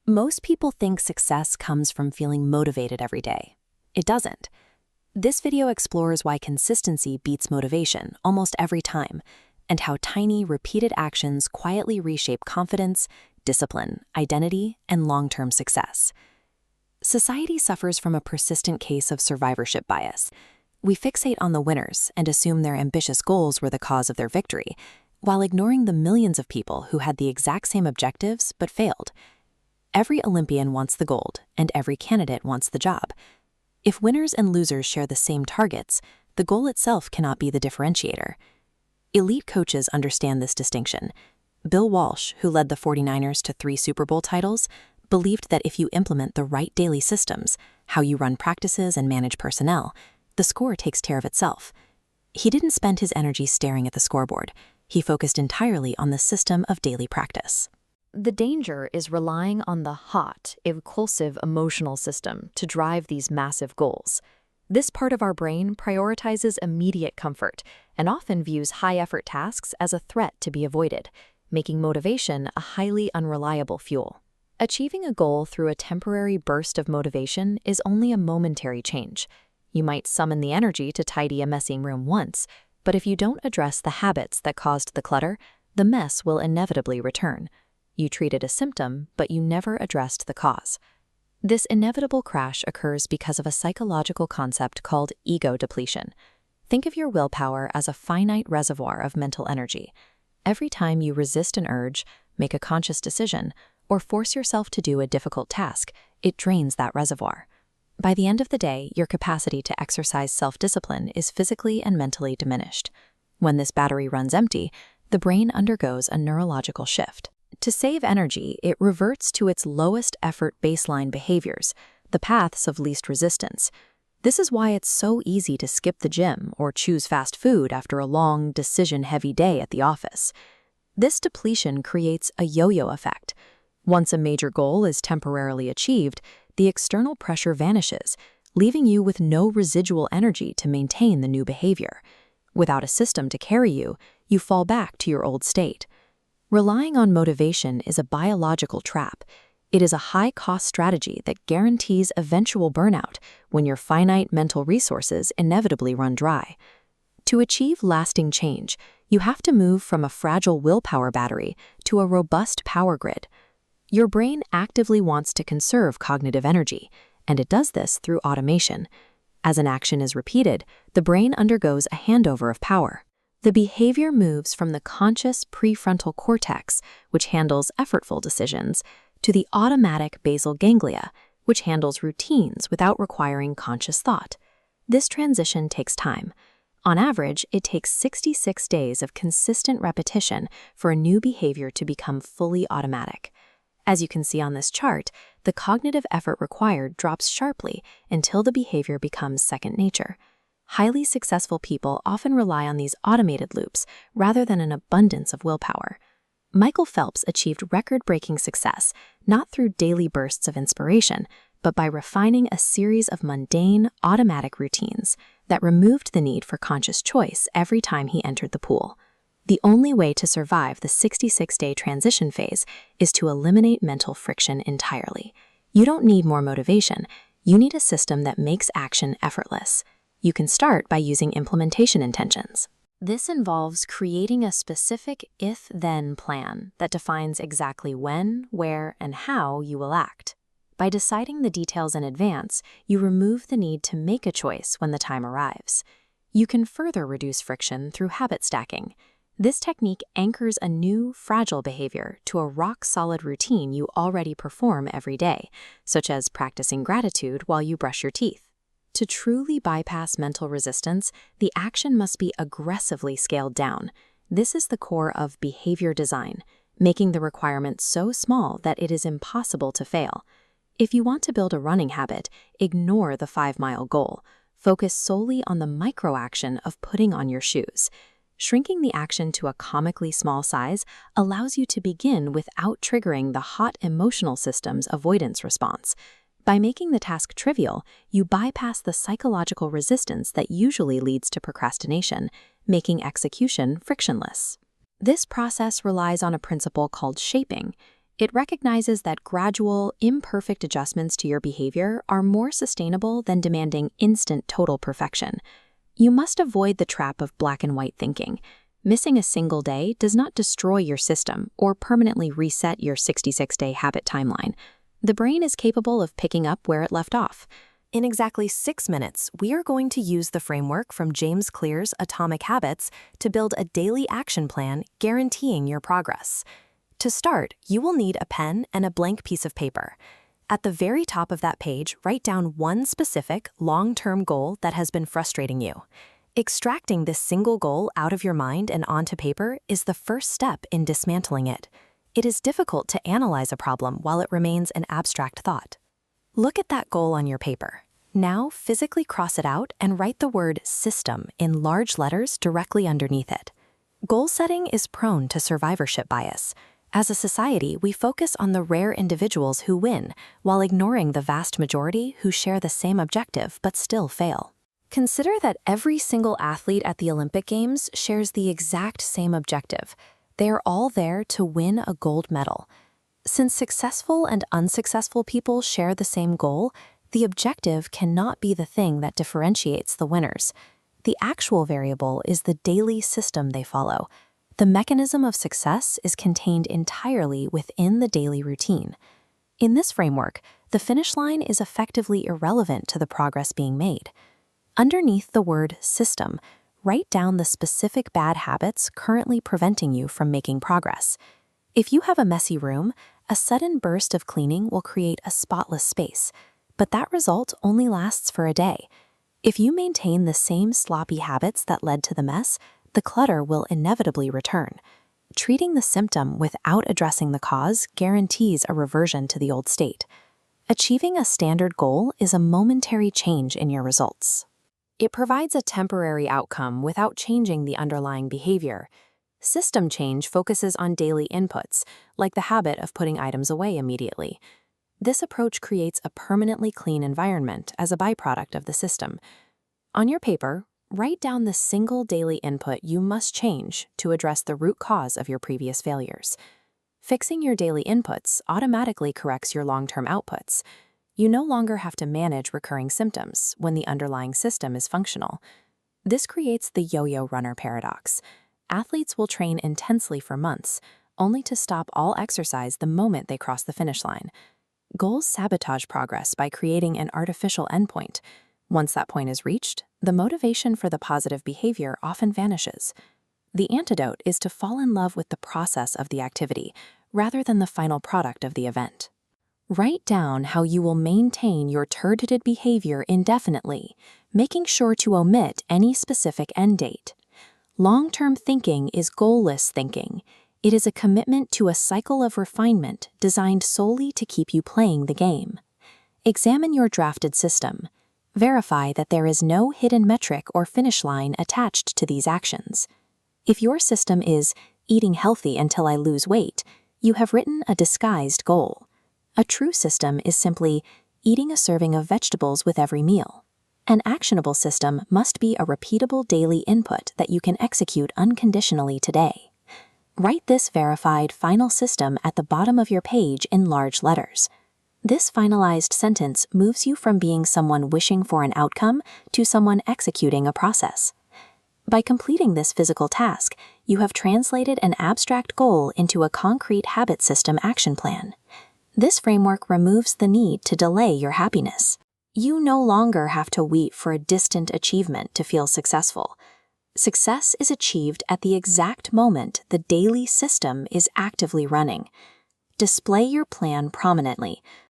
Most people think success comes from feeling motivated every day. It doesn't. This video explores why consistency beats motivation almost every time, and how tiny, repeated actions quietly reshape confidence, discipline, identity, and long-term success. Society suffers from a persistent case of survivorship bias. We fixate on the winners and assume their ambitious goals were the cause of their victory, while ignoring the millions of people who had the exact same objectives but failed. Every Olympian wants the gold, and every candidate wants the job. If winners and losers share the same targets, the goal itself cannot be the differentiator. Elite coaches understand this distinction. Bill Walsh, who led the 49ers to 3 Super Bowl titles, believed that if you implement the right daily systems, how you run practices and manage personnel, the score takes care of itself. He didn't spend his energy staring at the scoreboard. He focused entirely on the system of daily practice. The danger is relying on the hot, impulsive emotional system to drive these massive goals. This part of our brain prioritizes immediate comfort and often views high-effort tasks as a threat to be avoided, making motivation a highly unreliable fuel. Achieving a goal through a temporary burst of motivation is only a momentary change. You might summon the energy to tidy a messy room once, but if you don't address the habits that caused the clutter, the mess will inevitably return. You treated a symptom, but you never addressed the cause. This inevitable crash occurs because of a psychological concept called ego depletion. Think of your willpower as a finite reservoir of mental energy. Every time you resist an urge, make a conscious decision, or force yourself to do a difficult task, it drains that reservoir. By the end of the day, your capacity to exercise self-discipline is physically and mentally diminished. When this battery runs empty, the brain undergoes a neurological shift. To save energy, it reverts to its lowest effort baseline behaviors, the paths of least resistance. This is why it's so easy to skip the gym or choose fast food after a long, decision-heavy day at the office. This depletion creates a yo-yo effect. Once a major goal is temporarily achieved, the external pressure vanishes, leaving you with no residual energy to maintain the new behavior. Without a system to carry you, you fall back to your old state. Relying on motivation is a biological trap. It is a high-cost strategy that guarantees eventual burnout when your finite mental resources inevitably run dry. To achieve lasting change, you have to move from a fragile willpower battery to a robust power grid. Your brain actively wants to conserve cognitive energy, and it does this through automation. As an action is repeated, the brain undergoes a handover of power. The behavior moves from the conscious prefrontal cortex, which handles effortful decisions, to the automatic basal ganglia, which handles routines without requiring conscious thought. This transition takes time. On average, it takes 66 days of consistent repetition for a new behavior to become fully automatic. As you can see on this chart, the cognitive effort required drops sharply until the behavior becomes second nature. Highly successful people often rely on these automated loops rather than an abundance of willpower. Michael Phelps achieved record-breaking success not through daily bursts of inspiration, but by refining a series of mundane, automatic routines that removed the need for conscious choice every time he entered the pool. The only way to survive the 66-day transition phase is to eliminate mental friction entirely. You don't need more motivation. You need a system that makes action effortless. You can start by using implementation intentions. This involves creating a specific if-then plan that defines exactly when, where, and how you will act. By deciding the details in advance, you remove the need to make a choice when the time arrives. You can further reduce friction through habit stacking. This technique anchors a new, fragile behavior to a rock-solid routine you already perform every day, such as practicing gratitude while you brush your teeth. To truly bypass mental resistance, the action must be aggressively scaled down. This is the core of behavior design, making the requirement so small that it is impossible to fail. If you want to build a running habit, ignore the 5-mile goal. Focus solely on the micro-action of putting on your shoes. Shrinking the action to a comically small size allows you to begin without triggering the hot emotional system's avoidance response. By making the task trivial, you bypass the psychological resistance that usually leads to procrastination, making execution frictionless. This process relies on a principle called shaping. It recognizes that gradual, imperfect adjustments to your behavior are more sustainable than demanding instant total perfection. You must avoid the trap of black and white thinking. Missing a single day does not destroy your system or permanently reset your 66-day habit timeline. The brain is capable of picking up where it left off. In exactly 6 minutes, we are going to use the framework from James Clear's Atomic Habits to build a daily action plan guaranteeing your progress. To start, you will need a pen and a blank piece of paper. At the very top of that page, write down one specific, long-term goal that has been frustrating you. Extracting this single goal out of your mind and onto paper is the first step in dismantling it. It is difficult to analyze a problem while it remains an abstract thought. Look at that goal on your paper. Now, physically cross it out and write the word system in large letters directly underneath it. Goal setting is prone to survivorship bias. As a society, we focus on the rare individuals who win, while ignoring the vast majority who share the same objective but still fail. Consider that every single athlete at the Olympic Games shares the exact same objective. They are all there to win a gold medal. Since successful and unsuccessful people share the same goal, the objective cannot be the thing that differentiates the winners. The actual variable is the daily system they follow. The mechanism of success is contained entirely within the daily routine. In this framework, the finish line is effectively irrelevant to the progress being made. Underneath the word system, write down the specific bad habits currently preventing you from making progress. If you have a messy room, a sudden burst of cleaning will create a spotless space, but that result only lasts for a day. If you maintain the same sloppy habits that led to the mess, the clutter will inevitably return. Treating the symptom without addressing the cause guarantees a reversion to the old state. Achieving a standard goal is a momentary change in your results. It provides a temporary outcome without changing the underlying behavior. System change focuses on daily inputs, like the habit of putting items away immediately. This approach creates a permanently clean environment as a byproduct of the system. On your paper, write down the single daily input you must change to address the root cause of your previous failures. Fixing your daily inputs automatically corrects your long-term outputs. You no longer have to manage recurring symptoms when the underlying system is functional. This creates the yo-yo runner paradox. Athletes will train intensely for months, only to stop all exercise the moment they cross the finish line. Goals sabotage progress by creating an artificial endpoint. Once that point is reached, the motivation for the positive behavior often vanishes. The antidote is to fall in love with the process of the activity, rather than the final product of the event. Write down how you will maintain your targeted behavior indefinitely, making sure to omit any specific end date. Long-term thinking is goalless thinking. It is a commitment to a cycle of refinement designed solely to keep you playing the game. Examine your drafted system. Verify that there is no hidden metric or finish line attached to these actions. If your system is eating healthy until I lose weight, you have written a disguised goal. A true system is simply eating a serving of vegetables with every meal. An actionable system must be a repeatable daily input that you can execute unconditionally today. Write this verified final system at the bottom of your page in large letters. This finalized sentence moves you from being someone wishing for an outcome to someone executing a process. By completing this physical task, you have translated an abstract goal into a concrete habit system action plan. This framework removes the need to delay your happiness. You no longer have to wait for a distant achievement to feel successful. Success is achieved at the exact moment the daily system is actively running. Display your plan prominently,